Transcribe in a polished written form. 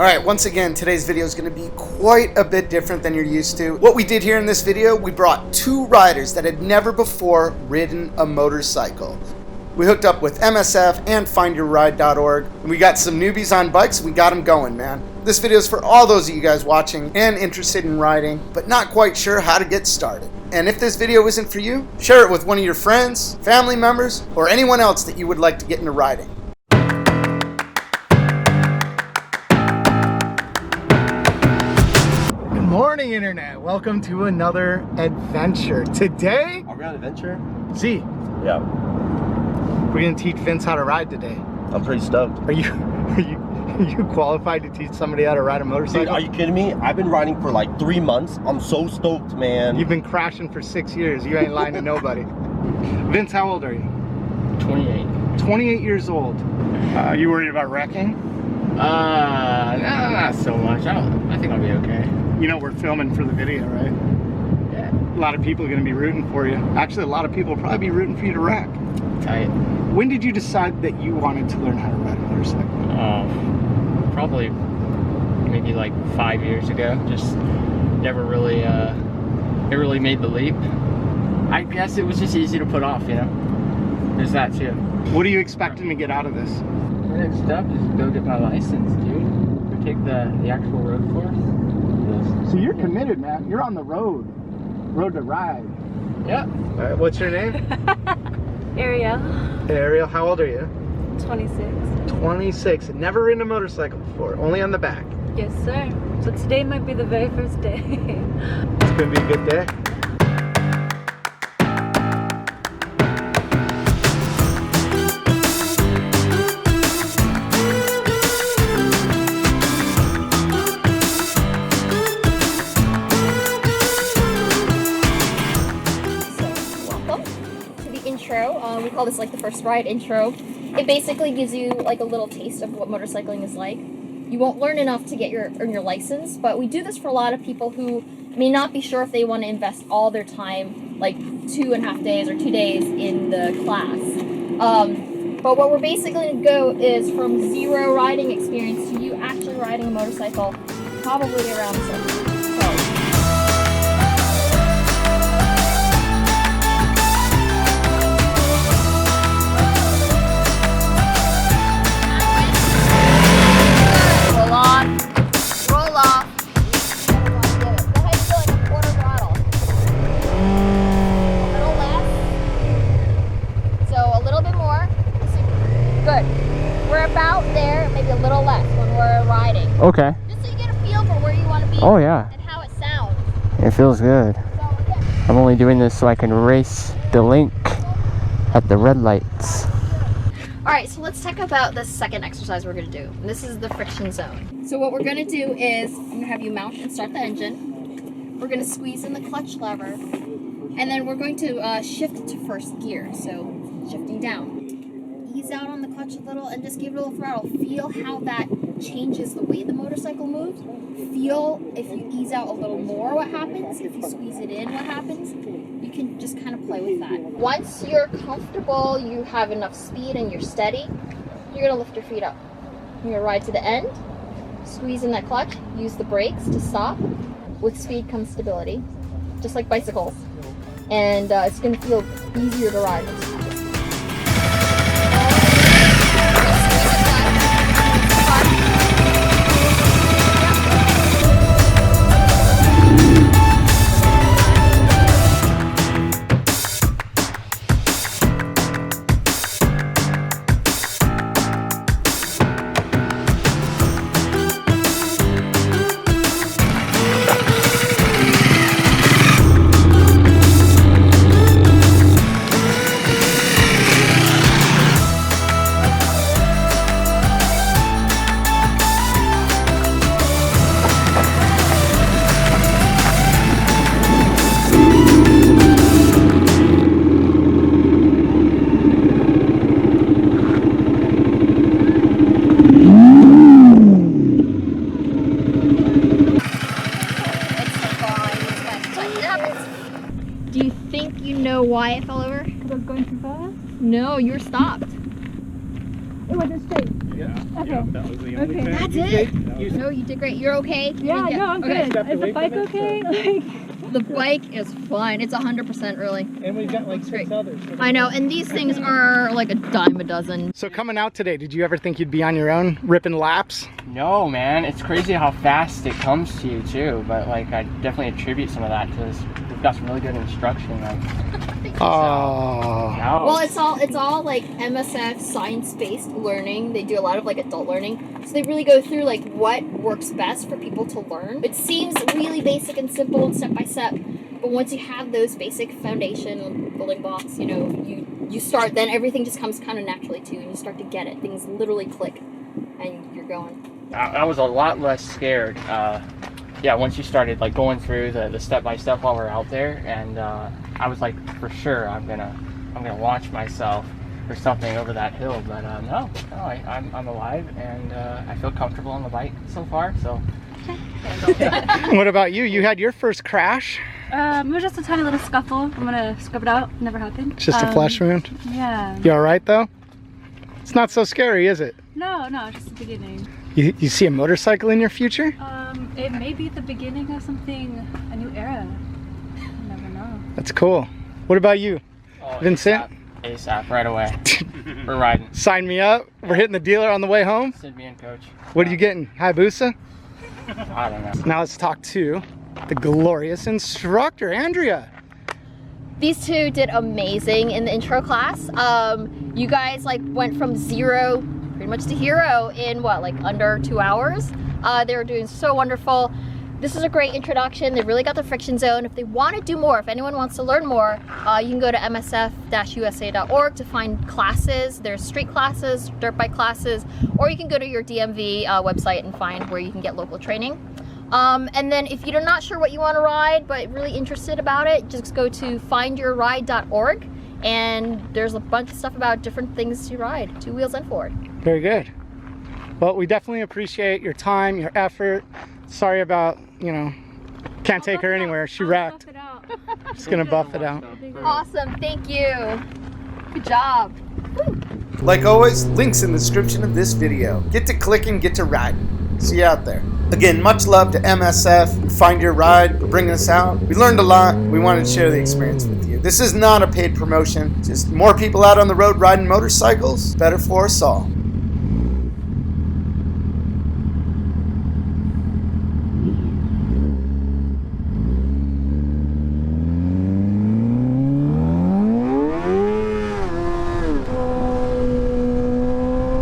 Alright, once again, today's video is going to be quite a bit different than you're used to. What we did here in this video, we brought two riders that had never before ridden a motorcycle. We hooked up with MSF and findyourride.org, and we got some newbies on bikes, we got them going, man. This video is for all those of you guys watching and interested in riding, but not quite sure how to get started. And if this video isn't for you, share it with one of your friends, family members, or anyone else that you would like to get into riding. Morning, internet. Welcome to another adventure. Today, are we on adventure? See, yeah, we're gonna teach Vince how to ride today. I'm pretty stoked. Are you qualified to teach somebody how to ride a motorcycle? Dude, are you kidding me? I've been riding for like 3 months. I'm so stoked, man. You've been crashing for 6 years. You ain't lying to nobody. Vince, how old are you? 28. 28 years old. You worried about wrecking? No, not so much. I think I'll be okay. You know we're filming for the video, right? Yeah. A lot of people are going to be rooting for you. Actually, a lot of people will probably be rooting for you to wreck. Tight. When did you decide that you wanted to learn how to ride a motorcycle? Probably maybe like 5 years ago. Just never really made the leap. I guess it was just easy to put off, you know? There's that too. What are you expecting to get out of this? The next step is go get my license, dude. Go take the actual road course. So you're committed, man. You're on the road. Road to ride. Yeah. All right, what's your name? Ariel. Ariel, how old are you? 26. 26. Never ridden a motorcycle before, only on the back. Yes, sir. So today might be the very first day. It's gonna be a good day. We call this like the first ride intro. It basically gives you like a little taste of what motorcycling is like. You won't learn enough to earn your license, but we do this for a lot of people who may not be sure if they want to invest all their time, like 2.5 days or 2 days in the class. But what we're basically going to go is from zero riding experience to you actually riding a motorcycle, probably around something. Okay. Just so you get a feel for where you want to be. Oh yeah. And how it sounds. It feels good. So, yeah. I'm only doing this so I can race the link at the red lights. Alright, so let's talk about the second exercise we're going to do. And this is the friction zone. So what we're going to do is, I'm going to have you mount and start the engine. We're going to squeeze in the clutch lever. And then we're going to shift to first gear. So shifting down. Ease out on the clutch a little and just give it a little throttle. Feel how that changes the way the motorcycle moves. Feel if you ease out a little more what happens. If you squeeze it in, what happens. You can just kind of play with that. Once you're comfortable, you have enough speed and you're steady, you're gonna lift your feet up. You're gonna ride to the end, squeeze in that clutch, use the brakes to stop. With speed comes stability, just like bicycles. And it's gonna feel easier to ride. think you know why it fell over? Because I was going too fast? No, you were stopped. It went straight. Yeah, that was the only Okay. thing. That's it. No, you did great. You're okay? Yeah, no, I'm Okay. good. Is the bike okay? Like, The bike is fine. It's 100% really. And we've got like Great. 6 others. I know, and these things are like a dime a dozen. So coming out today, did you ever think you'd be on your own, ripping laps? No, man, it's crazy how fast it comes to you too. But like, I definitely attribute some of that to this. We've got some really good instruction. Like, Oh. no. Well, it's all like MSF science-based learning. They do a lot of like adult learning. So they really go through like what works best for people to learn. It seems really basic and simple and step by step, but once you have those basic foundation building blocks, you know, you start, then everything just comes kind of naturally to you, and you start to get it. Things literally click, and you're going. I was a lot less scared. Yeah, once you started like going through the step by step while we're out there, and I was like, for sure, I'm gonna launch myself or something over that hill. But no, I'm alive, and I feel comfortable on the bike so far. So. What about you? You had your first crash? it was just a tiny little scuffle. I'm gonna scrub it out. Never happened. It's just a flesh wound? Yeah. You alright though? It's not so scary, is it? No, just the beginning. You see a motorcycle in your future? It may be the beginning of something, a new era. You never know. That's cool. What about you? Oh, Vincent? ASAP, right away. We're riding. Sign me up. We're hitting the dealer on the way home. Send me in, coach. What are you getting? Hayabusa? I don't know. Now let's talk to the glorious instructor, Andrea. These two did amazing in the intro class. You guys like went from zero pretty much to hero in what, like under 2 hours. They were doing so wonderful. This is a great introduction. They really got the friction zone. If they want to do more, if anyone wants to learn more, you can go to msf-usa.org to find classes. There's street classes, dirt bike classes, or you can go to your DMV website and find where you can get local training. And then if you're not sure what you want to ride, but really interested about it, just go to findyourride.org, and there's a bunch of stuff about different things to ride, 2 wheels and forward. Very good. Well, we definitely appreciate your time, your effort. Sorry about, can't take her anywhere. She wrecked. Just gonna buff it out. Awesome, thank you. Good job. Like always, links in the description of this video. Get to clicking, get to riding. See you out there. Again, much love to MSF and Find Your Ride for bringing us out. We learned a lot. We wanted to share the experience with you. This is not a paid promotion. Just more people out on the road riding motorcycles. Better for us all.